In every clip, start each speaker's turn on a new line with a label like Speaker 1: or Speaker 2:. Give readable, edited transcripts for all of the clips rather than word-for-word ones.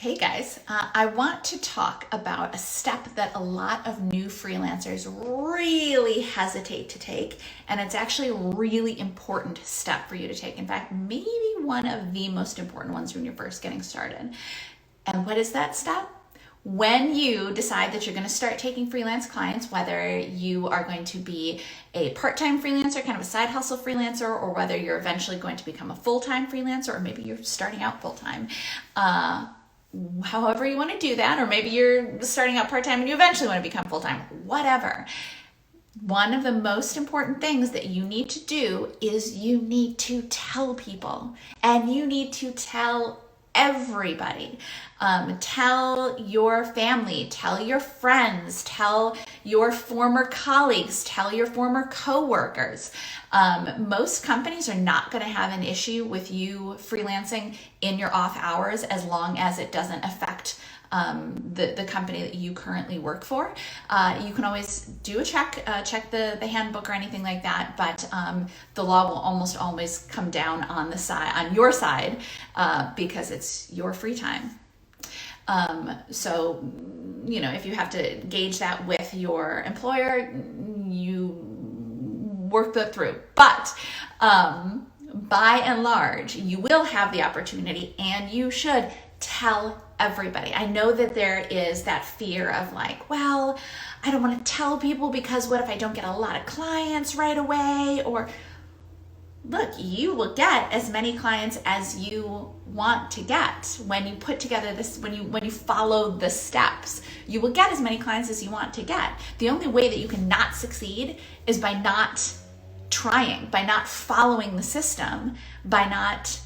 Speaker 1: Hey guys, I want to talk about a step that a lot of new freelancers really hesitate to take, and it's actually a really important step for you to take. In fact, maybe one of the most important ones when you're first getting started. And what is that step? When you decide that you're going to start taking freelance clients, whether you are going to be a part-time freelancer, kind of a side hustle freelancer, or whether you're eventually going to become a full-time freelancer, or maybe you're starting out full-time, however you want to do that, or maybe you're starting out part-time and you eventually want to become full-time, whatever. One of the most important things that you need to do is you need to tell people, and you need to tell everybody. Tell your family, tell your friends, tell your former colleagues, tell your former coworkers. Most companies are not going to have an issue with you freelancing in your off hours as long as it doesn't affect the company that you currently work for. You can always do a check the handbook or anything like that, but the law will almost always come down on your side because it's your free time. So, if you have to gauge that with your employer, you work that through. But by and large, you will have the opportunity, and you should tell everybody. I know that there is that fear of like, well, I don't want to tell people because what if I don't get a lot of clients right away? Or look, you will get as many clients as you want to get when you put together this, when you follow the steps. You will get as many clients as you want to get. The only way that you can not succeed is by not trying, by not following the system, by not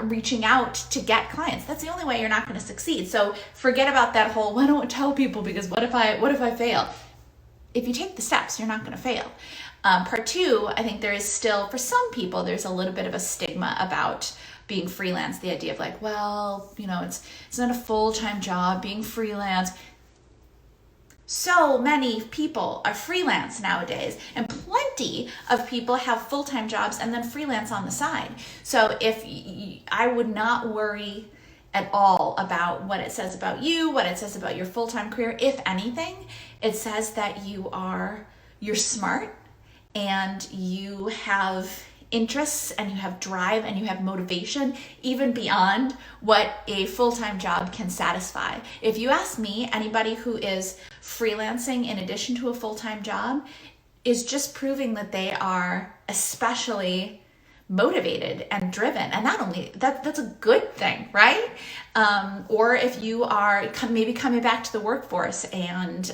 Speaker 1: reaching out to get clients. That's the only way you're not going to succeed. So forget about that whole, well, I don't tell people because what if I fail? If you take the steps, you're not going to fail. Part two, I think there is still, for some people, there's a little bit of a stigma about being freelance. The idea of like, well, it's not a full-time job being freelance. So many people are freelance nowadays, and plenty of people have full-time jobs and then freelance on the side. So I would not worry at all about what it says about you, what it says about your full-time career. If anything, it says that you're smart and you have interests and you have drive and you have motivation even beyond what a full-time job can satisfy. If you ask me, anybody who is freelancing in addition to a full-time job is just proving that they are especially motivated and driven, and not only that's a good thing, right? Or if you are maybe coming back to the workforce and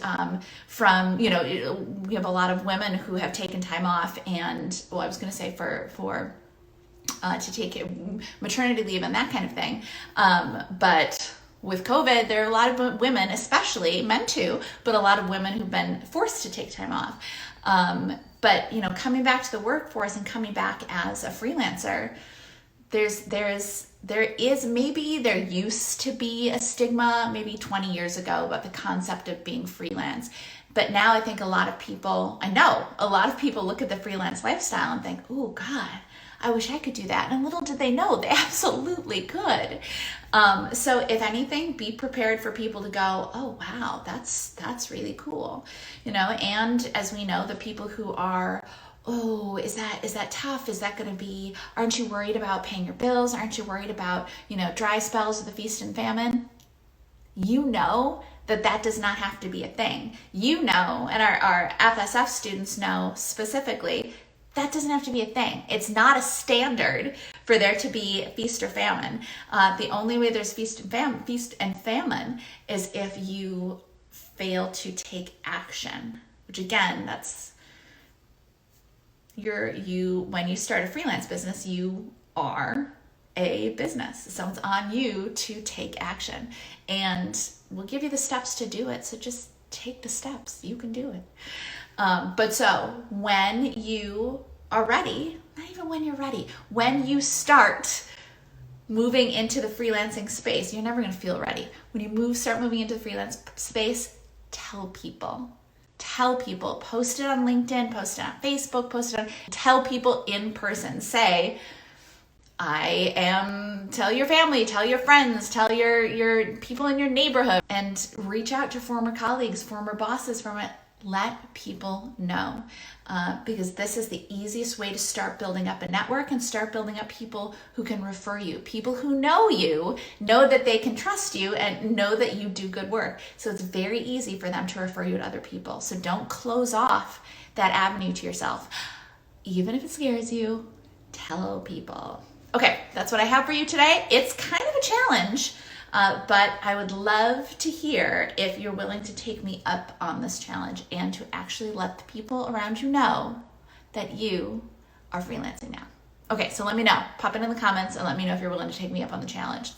Speaker 1: we have a lot of women who have taken time off, and I was going to say for to take maternity leave and that kind of thing, but with COVID, there are a lot of women, especially men too, but a lot of women who've been forced to take time off. But coming back to the workforce and coming back as a freelancer, there used to be a stigma maybe 20 years ago about the concept of being freelance. But now I think a lot of people look at the freelance lifestyle and think, oh God, I wish I could do that. And little did they know, they absolutely could. So if anything, be prepared for people to go, oh wow, that's really cool. And as we know, the people who are, oh, is that tough? Is that going to be, aren't you worried about paying your bills? Aren't you worried about, dry spells of the feast and famine? That does not have to be a thing. And our FSF students know specifically, that doesn't have to be a thing. It's not a standard for there to be feast or famine. The only way there's feast and famine is if you fail to take action, which again, that's when you start a freelance business, you are a business. So it's on you to take action, and we'll give you the steps to do it. So just take the steps. You can do it. But so when you are ready, not even when you're ready, when you start moving into the freelancing space, you're never going to feel ready. When you start moving into the freelance space, tell people, post it on LinkedIn, post it on Facebook, tell people in person, say, Tell your family, tell your friends, tell your people in your neighborhood, and reach out to former colleagues, former bosses, let people know. Because this is the easiest way to start building up a network and start building up people who can refer you. People who know you, know that they can trust you and know that you do good work. So it's very easy for them to refer you to other people. So don't close off that avenue to yourself. Even if it scares you, tell people. Okay, that's what I have for you today. It's kind of a challenge, but I would love to hear if you're willing to take me up on this challenge and to actually let the people around you know that you are freelancing now. Okay, so let me know. Pop it in the comments and let me know if you're willing to take me up on the challenge.